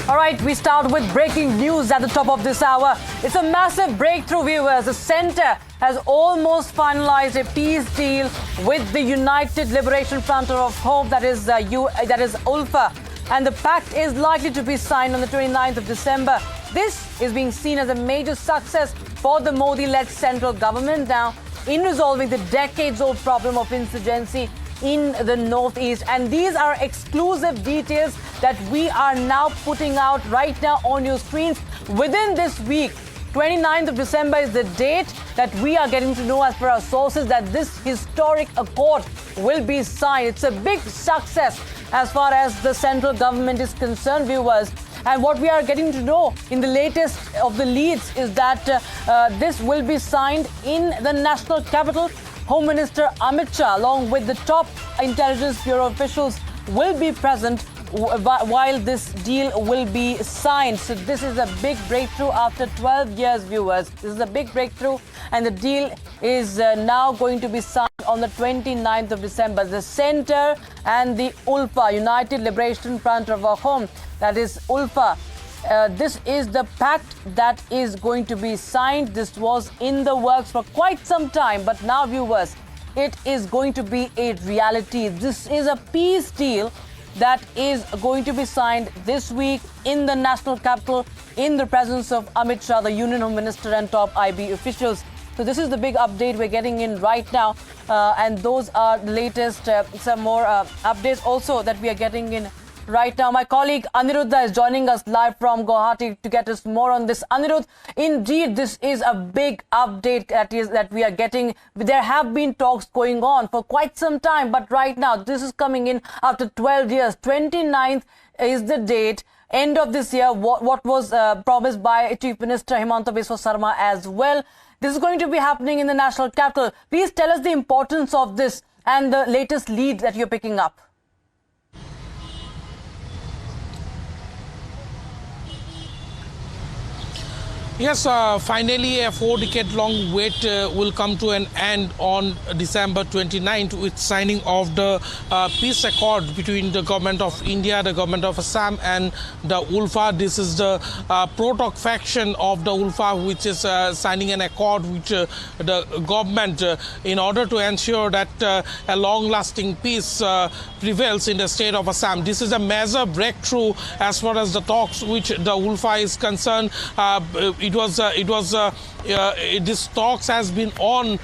All right, we start with breaking news at the top of this hour. It's a massive breakthrough, viewers. The centre has almost finalized a peace deal with the United Liberation Front of Hope, that is ULFA, and the pact is likely to be signed on the 29th of December. This is being seen as a major success for the Modi-led central government now in resolving the decades-old problem of insurgency in the northeast. And these are exclusive details that we are now putting out right now on your screens. Within this week, 29th of December is the date that we are getting to know, as per our sources, that this historic accord will be signed. It's a big success as far as the central government is concerned, viewers. And what we are getting to know in the latest of the leads is that this will be signed in the national capital. Home Minister Amit Shah, along with the top Intelligence Bureau officials, will be present while this deal will be signed. So this is a big breakthrough after 12 years, viewers. This is a big breakthrough, and the deal is now going to be signed on the 29th of December. The Centre and the ULFA, United Liberation Front of Home, that is ULFA, this is the pact that is going to be signed. This was in the works for quite some time, but now, viewers, it is going to be a reality. This is a peace deal that is going to be signed this week in the national capital in the presence of Amit Shah, the Union Home Minister, and top IB officials. So this is the big update we're getting in right now, and those are the latest, some more updates also that we are getting in right now. My colleague Aniruddha is joining us live from Guwahati to get us more on this. Aniruddha, indeed, this is a big update that we are getting. There have been talks going on for quite some time, but right now this is coming in after 12 years. 29th is the date. End of this year, what was promised by Chief Minister Himanta Biswa Sarma as well. This is going to be happening in the national capital. Please tell us the importance of this and the latest lead that you're picking up. Yes, finally a 4-decade-long wait will come to an end on December 29th with signing of the peace accord between the government of India, the government of Assam, and the ULFA. This is the pro-talk faction of the ULFA, which is signing an accord with the government in order to ensure that a long-lasting peace prevails in the state of Assam. This is a major breakthrough as far as the talks which the ULFA is concerned. This talks has been on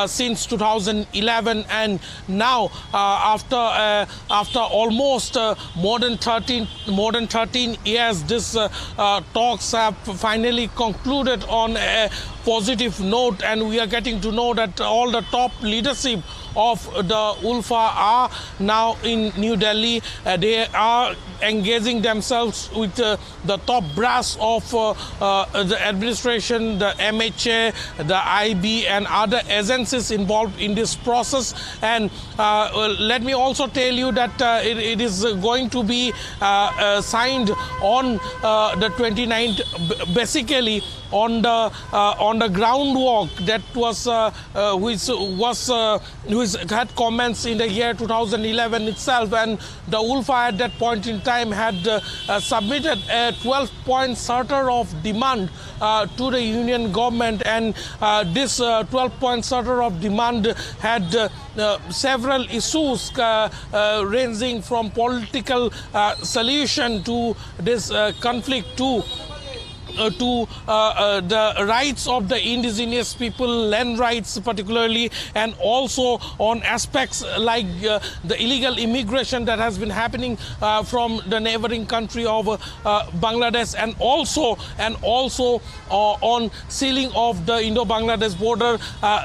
since 2011, and now after almost more than 13 years, this talks have finally concluded on a positive note, and we are getting to know that all the top leadership of the ULFA are now in New Delhi. They are engaging themselves with the top brass of the administration, the MHA, the IB, and other agencies involved in this process. And let me also tell you that it is going to be signed on the 29th, basically on the groundwork that was which had commenced in the year 2011 itself, and the ULFA at that point in time had submitted a 12-point charter of demand to the union government, and this 12-point charter of demand had several issues ranging from political solution to this conflict to the rights of the indigenous people, land rights particularly, and also on aspects like the illegal immigration that has been happening from the neighboring country of Bangladesh, and also on sealing of the Indo-Bangladesh border,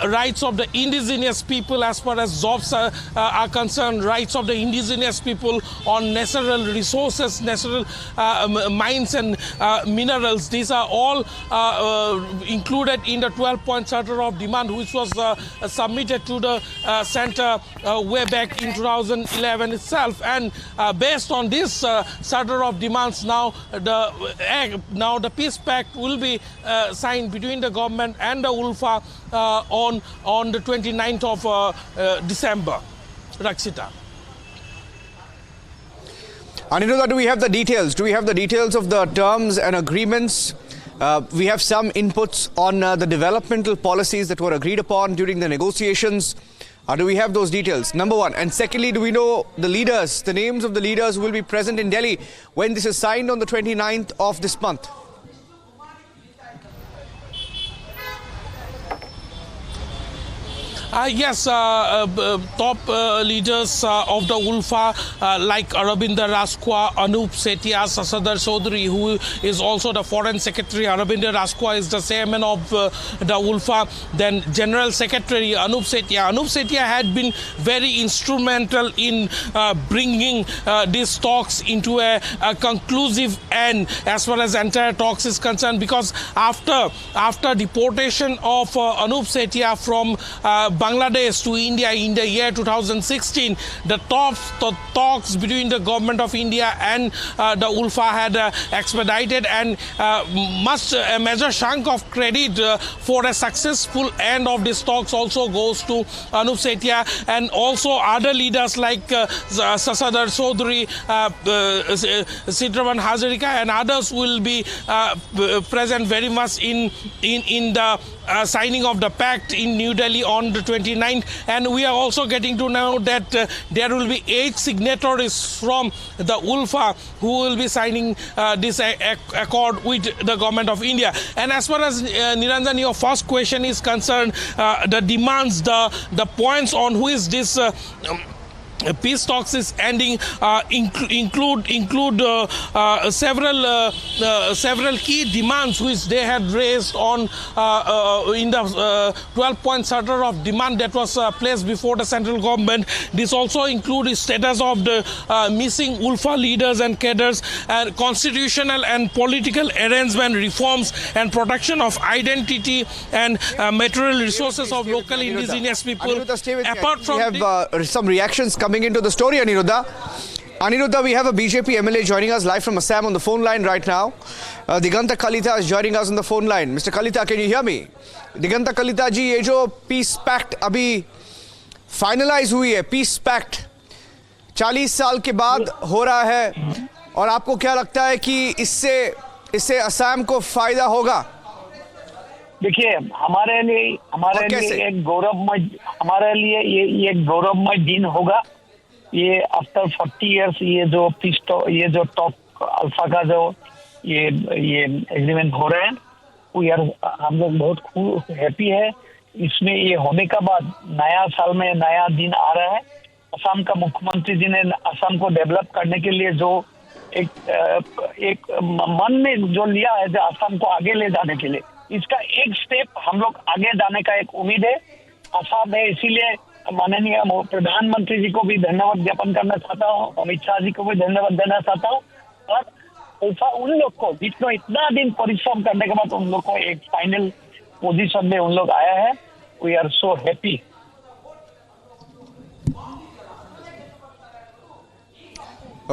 rights of the indigenous people as far as jobs are concerned, rights of the indigenous people on natural resources, natural mines and minerals. These are all included in the 12-point charter of demand, which was submitted to the centre way back in 2011 itself. And based on this charter of demands, now the peace pact will be signed between the government and the ULFA on the 29th of December. Rakshita. Aniruddha, do we have the details? Do we have the details of the terms and agreements? We have some inputs on the developmental policies that were agreed upon during the negotiations. Do we have those details? Number one. And secondly, do we know the leaders, the names of the leaders who will be present in Delhi when this is signed on the 29th of this month? Yes, top leaders of the ULFA like Aravinda Raskwa, Anup Setia, Sasadar Chaudhary, who is also the Foreign Secretary. Aravinda Raskwa is the chairman of the ULFA. Then General Secretary Anup Setia. Anup Setia had been very instrumental in bringing these talks into a conclusive end as far as entire talks is concerned, because after deportation of Anup Setia from Bangladesh to India in the year 2016, the talks between the government of India and the ULFA had expedited, and a major chunk of credit for a successful end of these talks also goes to Anup Setia, and also other leaders like Sasadar Chaudhary, Sitravan Hazarika and others will be present very much in the signing of the pact in New Delhi on the 29th. And we are also getting to know that there will be 8 signatories from the ULFA who will be signing this accord with the government of India. And as far as Niranjan, your first question is concerned, the demands, the points on which this peace talks is ending include several key demands which they had raised on in the 12-point charter of demand that was placed before the central government. This also includes status of the missing ULFA leaders and cadres, and constitutional and political arrangement reforms, and protection of identity and material resources of local indigenous people. Apart from we have some reactions coming into the story, Aniruddha, we have a BJP MLA joining us live from Assam on the phone line right now. Diganta Kalita is joining us on the phone line. Mr. Kalita, can you hear me? Diganta Kalita ji, ये जो peace pact अभी finalize हुई है, peace pact 40 साल के बाद हो रहा है, और आपको क्या लगता है कि इससे असम को फायदा होगा? देखिए, हमारे लिए एक गौरवमय दिन होगा। ये आफ्टर 40 इयर्स ये जो टॉप अल्फा का जो ये एग्रीमेंट हो रहे हैं, हम लोग बहुत हैप्पी है इसमें। ये होने का बाद नया साल में नया दिन आ रहा है। असम का मुख्यमंत्री जी ने असम को डेवलप करने के लिए जो एक मन में जो लिया है, जो असम को आगे ले जाने के लिए, इसका एक स्टेप हम लोग आगे जाने का एक उम्मीद है। असम है, इसीलिए माननीय प्रधानमंत्री जी को भी धन्यवाद ज्ञापन करना चाहता हूँ, अमित शाह जी को भी धन्यवाद देना चाहता हूँ, और उन लोग को जितना इतना दिन परिश्रम करने के बाद उन लोग को एक फाइनल पोजीशन में उन लोग आया है। We are so happy.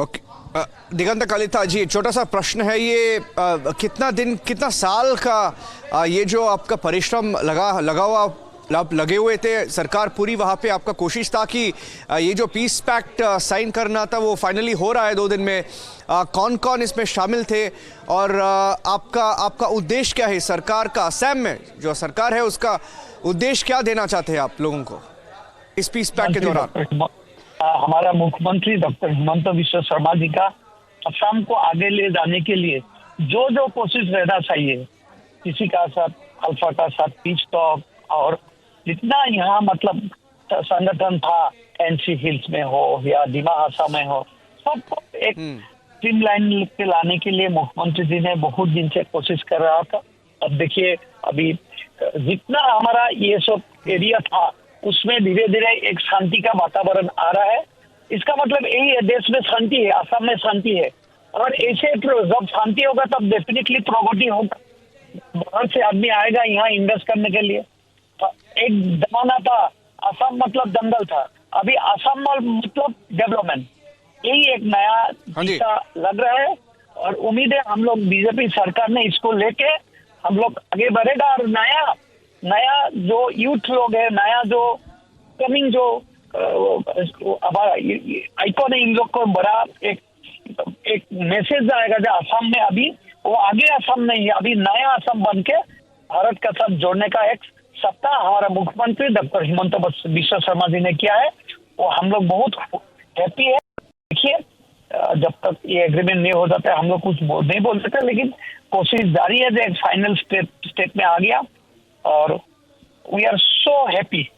Okay, Digant Kalita ji, छोटा सा प्रश्न है, ये कितना साल का ये जो आपका परिश्रम लगे हुए थे, सरकार पूरी वहाँ पे आपका कोशिश था कि ये जो पीस पैक्ट साइन करना था वो फाइनली हो रहा है 2 दिन में। कौन कौन इसमें शामिल थे, और आपका उद्देश्य क्या है सरकार का? असम में जो सरकार है उसका उद्देश्य क्या देना चाहते हैं आप लोगों को इस पीस पैक्ट के दौरान? हमारा मुख्यमंत्री डॉक्टर हिमंत विश्व शर्मा जी का असम को आगे ले जाने के लिए जो कोशिश रहना चाहिए, किसी का साथ अल्फा का साथ पीस टॉक, और जितना यहाँ मतलब संगठन था एनसी हिल्स में हो या डिमा हासा में हो, सबको एक स्ट्रीमलाइन पे लाने के लिए मुख्यमंत्री जी ने बहुत दिन से कोशिश कर रहा था। अब देखिए, अभी जितना हमारा ये सब एरिया था उसमें धीरे धीरे एक शांति का वातावरण आ रहा है। इसका मतलब यही है, देश में शांति है, असम में शांति है, और ऐसे जब शांति होगा तब डेफिनेटली प्रगति होगा। बाहर से आदमी आएगा यहाँ इन्वेस्ट करने के लिए। एक जमाना था असम मतलब जंगल था, अभी असम मतलब डेवलपमेंट। यही एक नया दिशा लग रहा है, और उम्मीद है हम लोग बीजेपी सरकार ने इसको लेके हम लोग आगे बढ़ेगा, और नया जो यूथ लोग है, नया जो कमिंग जो हमारा आइकॉन है, इन लोग को बड़ा एक एक मैसेज आएगा जो असम में अभी वो आगे असम नहीं है, अभी नया असम बन के भारत के साथ जोड़ने का एक सप्ताह हमारा मुख्यमंत्री डॉक्टर हिमंत बिश्व शर्मा जी ने किया है। वो हम लोग बहुत हैप्पी है। देखिए जब तक ये एग्रीमेंट नहीं हो जाता है हम लोग कुछ नहीं बोल सकते, लेकिन कोशिश जारी है जो एक फाइनल स्टेप में आ गया और we are so happy.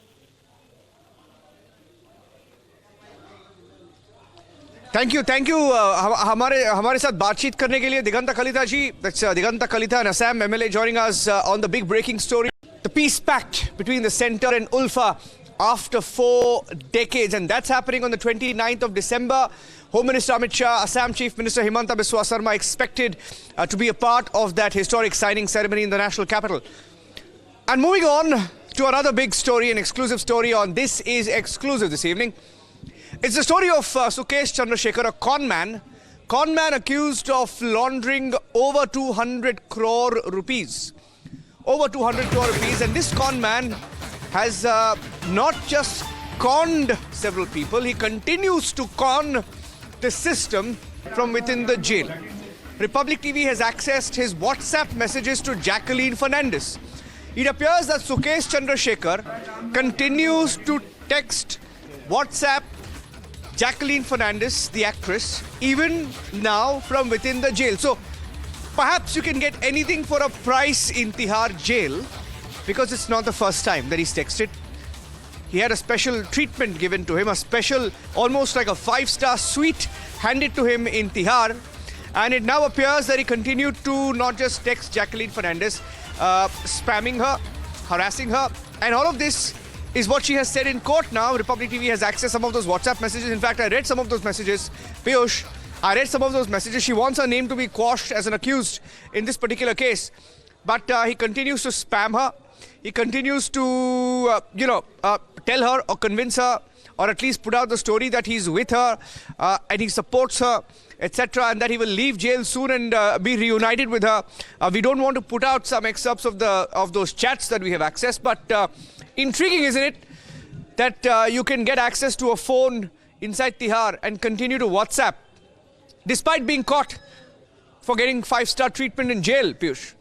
Thank you हमारे साथ बातचीत करने के लिए दिगंता कलिता जी। Diganta Kalita and Assam MLA joining us on the big breaking story, the peace pact between the centre and ULFA after 4 decades, and that's happening on the 29th of December. Home Minister Amit Shah, Assam Chief Minister Himanta Biswa Sarma expected to be a part of that historic signing ceremony in the national capital. And moving on to another big story, an exclusive story on This Is Exclusive this evening. It's the story of Sukesh Chandrasekhar, a con man accused of laundering over 200 crore rupees. Over 200 crore rupees. And this con man has not just conned several people, he continues to con the system from within the jail. Republic TV has accessed his WhatsApp messages to Jacqueline Fernandez. It appears that Sukesh Chandrasekhar continues to text, WhatsApp Jacqueline Fernandez, the actress, even now from within the jail. So perhaps you can get anything for a price in Tihar jail, because it's not the first time that he's texted. He had a special treatment given to him, a special, almost like a 5-star suite handed to him in Tihar. And it now appears that he continued to not just text Jacqueline Fernandez, spamming her, harassing her, and all of this is what she has said in court now. Republic TV has accessed some of those WhatsApp messages. In fact, I read some of those messages. Piyush, I read some of those messages. She wants her name to be quashed as an accused in this particular case. But he continues to spam her. He continues to, tell her or convince her, or at least put out the story that he's with her and he supports her, etc., and that he will leave jail soon and be reunited with her. We don't want to put out some excerpts of those chats that we have accessed, but intriguing, isn't it, that you can get access to a phone inside Tihar and continue to WhatsApp, despite being caught for getting 5-star treatment in jail, Piyush.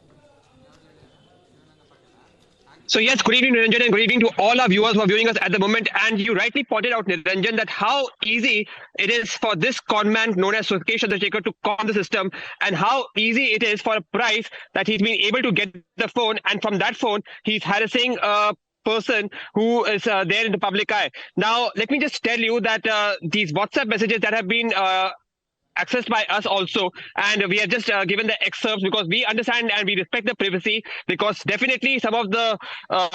So yes, good evening, Niranjan, and good evening to all our viewers who are viewing us at the moment. And you rightly pointed out, Niranjan, that how easy it is for this conman known as Sukesh Chandrasekhar to con the system, and how easy it is for a price that he's been able to get the phone, and from that phone he's harassing a person who is there in the public eye. Now, let me just tell you that these WhatsApp messages that have been accessed by us also, and we have just given the excerpts because we understand and we respect the privacy, because definitely some of the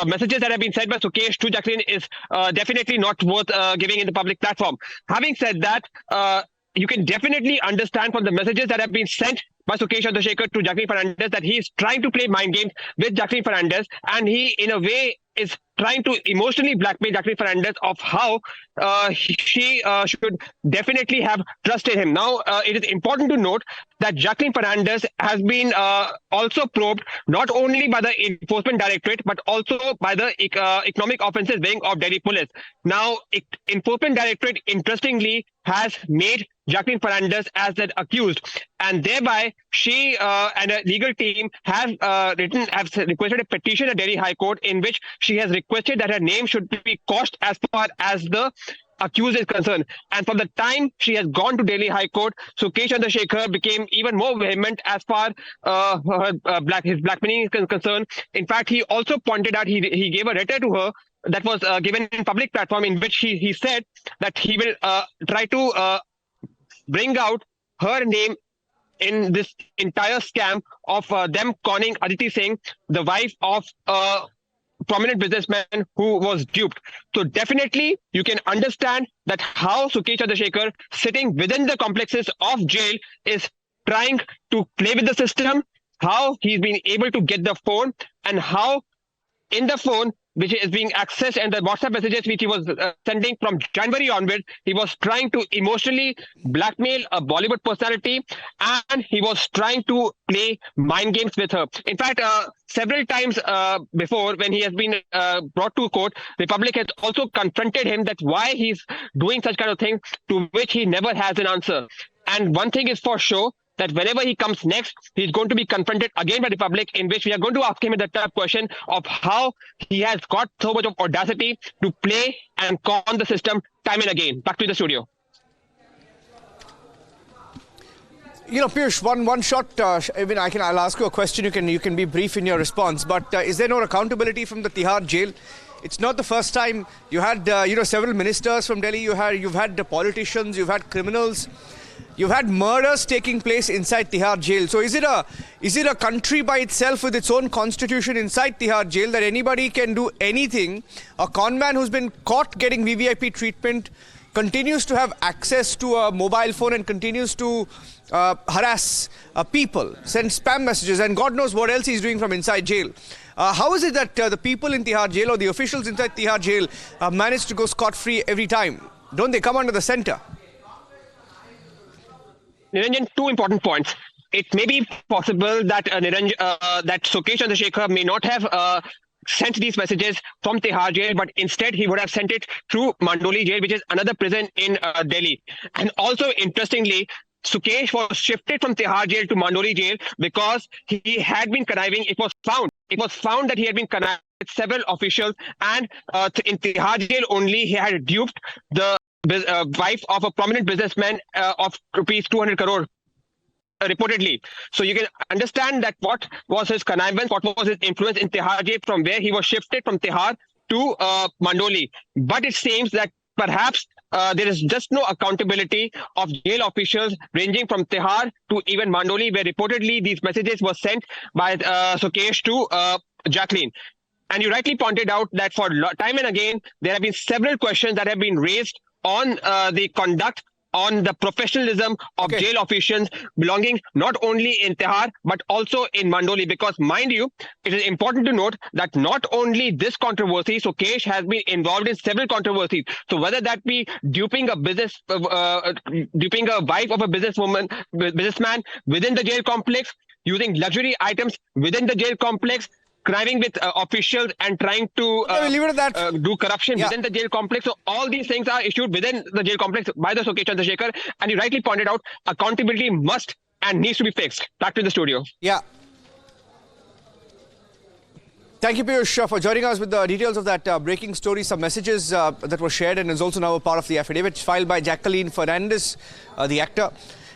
messages that have been said by Sukesh to Jacqueline is definitely not worth giving in the public platform. Having said that, you can definitely understand from the messages that have been sent by Sukesh Chandrasekhar to Jacqueline Fernandez that he is trying to play mind games with Jacqueline Fernandez, and he in a way is trying to emotionally blackmail Jacqueline Fernandez of how she should definitely have trusted him. Now, it is important to note that Jacqueline Fernandez has been also probed not only by the Enforcement Directorate but also by the Economic Offences Wing of Delhi Police. Now, Enforcement Directorate interestingly has made Jacqueline Fernandez as an accused, and thereby she and a legal team have requested a petition at Delhi High Court in which she has requested that her name should be quashed as far as the accused is concerned. And from the time she has gone to Delhi High Court, Sukesh Chandrasekhar became even more vehement as far his blackmailing is concerned. In fact, he also pointed out, he gave a letter to her that was given in public platform in which he said that he will try to bring out her name in this entire scam of them conning Aditi Singh, the wife of a prominent businessman who was duped. So definitely you can understand that how Sukesh Chandrasekhar, sitting within the complexes of jail, is trying to play with the system, how he's been able to get the phone, and how in the phone which is being accessed and the WhatsApp messages which he was sending from January onward, he was trying to emotionally blackmail a Bollywood personality, and he was trying to play mind games with her. In fact, several times before, when he has been brought to court, the public has also confronted him that why he's doing such kind of things, to which he never has an answer. And one thing is for sure, that whenever he comes next, he's going to be confronted again by the public, in which we are going to ask him the tough question of how he has got so much of audacity to play and con the system time and again. Back to the studio. You know, Piyush, one shot. I'll ask you a question. You can be brief in your response. But is there no accountability from the Tihar jail? It's not the first time. You had several ministers from Delhi. You've had the politicians. You've had criminals. You've had murders taking place inside Tihar jail. So is it a country by itself with its own constitution inside Tihar jail that anybody can do anything? A con man who's been caught getting VVIP treatment continues to have access to a mobile phone and continues to harass people, send spam messages, and God knows what else he's doing from inside jail. How is it that the people in Tihar jail or the officials inside Tihar jail manage to go scot-free every time? Don't they come under the center? Niranjan, two important points. It may be possible that that Sukesh Chandrasekhar may not have sent these messages from Tihar jail, but instead he would have sent it through Mandoli jail, which is another prison in Delhi. And also, interestingly, Sukesh was shifted from Tihar jail to Mandoli jail because he had been conniving. It was found that he had been conniving with several officials, and in Tihar jail only he had duped the wife of a prominent businessman of rupees 200 crore. Reportedly. So you can understand that what was his connivance, what was his influence in Tihar jail, from where he was shifted from Tihar to Mandoli. But it seems that perhaps there is just no accountability of jail officials ranging from Tihar to even Mandoli, where reportedly these messages were sent by Sukesh to Jacqueline. And you rightly pointed out that for time and again, there have been several questions that have been raised on the conduct, on the professionalism of jail officials belonging not only in Tihar but also in Mandoli. Because mind you, it is important to note that not only this controversy, Sukesh has been involved in several controversies. So whether that be duping a wife of a businessman within the jail complex, using luxury items within the jail complex, conniving with officials and trying to do corruption within the jail complex. So all these things are issued within the jail complex by the Sukesh Chandrasekhar. And you rightly pointed out, accountability must and needs to be fixed. Back to the studio. Yeah. Thank you, Piyush, for joining us with the details of that breaking story. Some messages that were shared and is also now a part of the affidavit filed by Jacqueline Fernandez, the actor,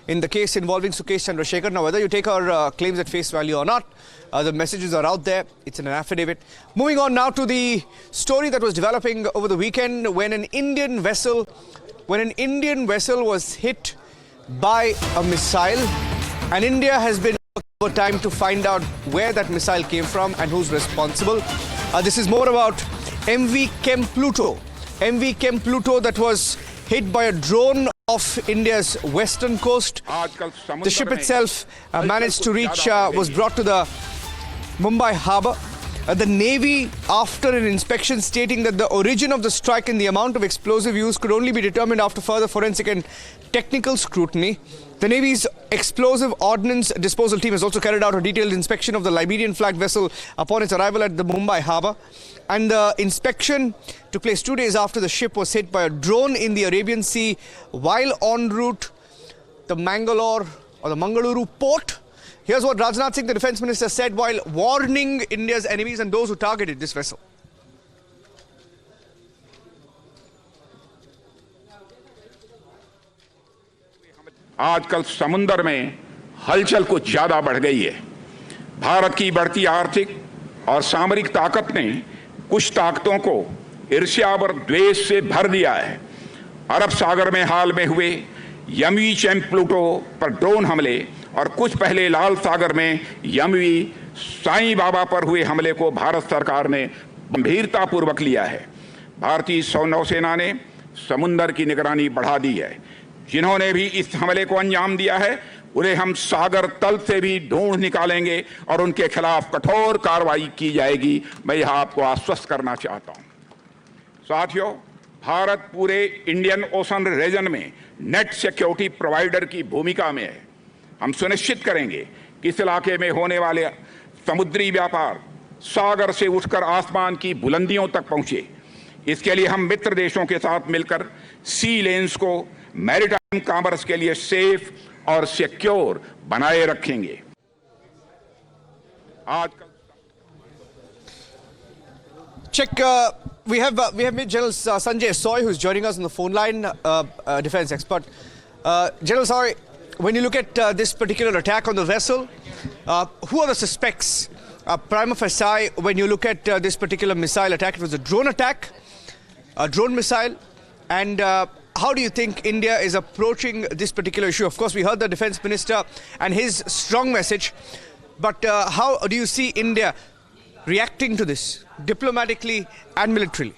in the case involving Sukesh Chandrasekhar. Now, whether you take her claims at face value or not, the messages are out there. It's in an affidavit. Moving on now to the story that was developing over the weekend when an Indian vessel was hit by a missile, and India has been over time to find out where that missile came from and who's responsible. This is more about MV Chem Pluto. MV Chem Pluto that was hit by a drone off India's western coast. The ship itself managed to reach, was brought to the Mumbai harbour. The Navy, after an inspection stating that the origin of the strike and the amount of explosive used could only be determined after further forensic and technical scrutiny. The Navy's explosive ordnance disposal team has also carried out a detailed inspection of the Liberian flag vessel upon its arrival at the Mumbai harbour. And the inspection took place 2 days after the ship was hit by a drone in the Arabian Sea while en route the Mangaluru port. Here's what Rajnath Singh, the defence minister, said while warning India's enemies and those who targeted this vessel. आजकल समुद्र में हलचल कुछ ज्यादा बढ़ गई है। भारत की बढ़ती आर्थिक और सामरिक ताकत ने कुछ ताकतों को ईर्ष्या और द्वेष से भर दिया है। अरब सागर में हाल में हुए एमवी चैम प्लूटो पर ड्रोन हमले और कुछ पहले लाल सागर में एमवी साईं बाबा पर हुए हमले को भारत सरकार ने गंभीरतापूर्वक लिया है। भारतीय नौसेना ने समुद्र की निगरानी बढ़ा दी है। जिन्होंने भी इस हमले को अंजाम दिया है उन्हें हम सागर तल से भी ढूंढ निकालेंगे और उनके खिलाफ कठोर कार्रवाई की जाएगी। मैं यह आपको आश्वस्त करना चाहता हूं। साथियों, भारत पूरे इंडियन ओशन रीजन में नेट सिक्योरिटी प्रोवाइडर की भूमिका में है। हम सुनिश्चित करेंगे कि इस इलाके में होने वाले समुद्री व्यापार सागर से उठकर आसमान की बुलंदियों तक पहुंचे। इसके लिए हम मित्र देशों के साथ मिलकर सी लेन्स को मैरीटाइम कॉमर्स के लिए सेफ और सिक्योर बनाए रखेंगे। आजकल Check. We have General Sanjay Soy, who's joining us on the phone line, defense expert. General Soy, when you look at this particular attack on the vessel, who are the suspects? Prima facie, when you look at this particular missile attack, it was a drone attack, a drone missile, and how do you think India is approaching this particular issue? Of course, we heard the defense minister and his strong message, but how do you see India reacting to this diplomatically and militarily?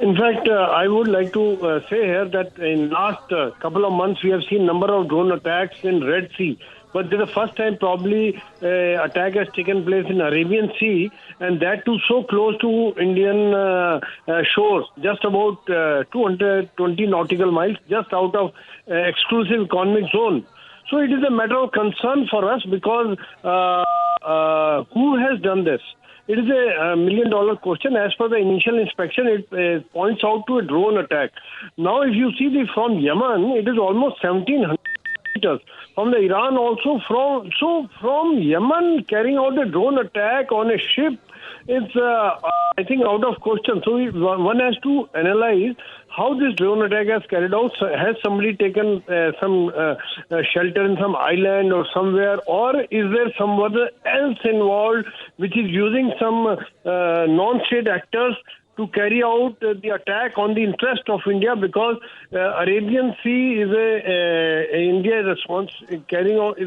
In fact, I would like to say here that in last couple of months we have seen number of drone attacks in Red Sea. But this is the first time probably attack has taken place in Arabian Sea, and that too so close to Indian shores, just about 220 nautical miles, just out of exclusive economic zone. So it is a matter of concern for us because who has done this? It is a million-dollar question. As per the initial inspection, it points out to a drone attack. Now, if you see from Yemen, it is almost 1,700 meters. From the Iran also, from Yemen carrying out a drone attack on a ship, it's I think out of question. So one has to analyze how this drone attack has carried out. Has somebody taken some shelter in some island or somewhere, or is there someone else involved which is using some non-state actors to carry out the attack on the interest of India? Because Arabian Sea is India is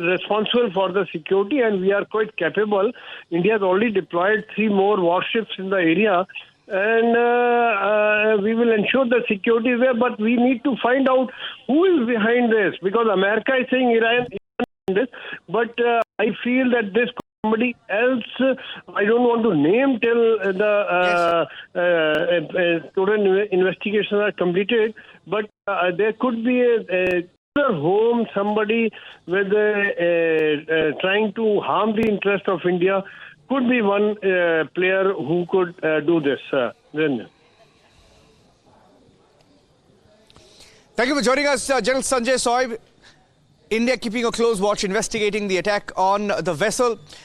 responsible for the security, and we are quite capable. India has already deployed 3 more warships in the area, and we will ensure the security is there. But we need to find out who is behind this, because America is saying Iran is behind this, but I feel that this somebody else, I don't want to name till the total investigations are completed, but there could be a home, somebody with trying to harm the interest of India. Could be one player who could do this. Thank you for joining us, General Sanjay Soy. India keeping a close watch, investigating the attack on the vessel.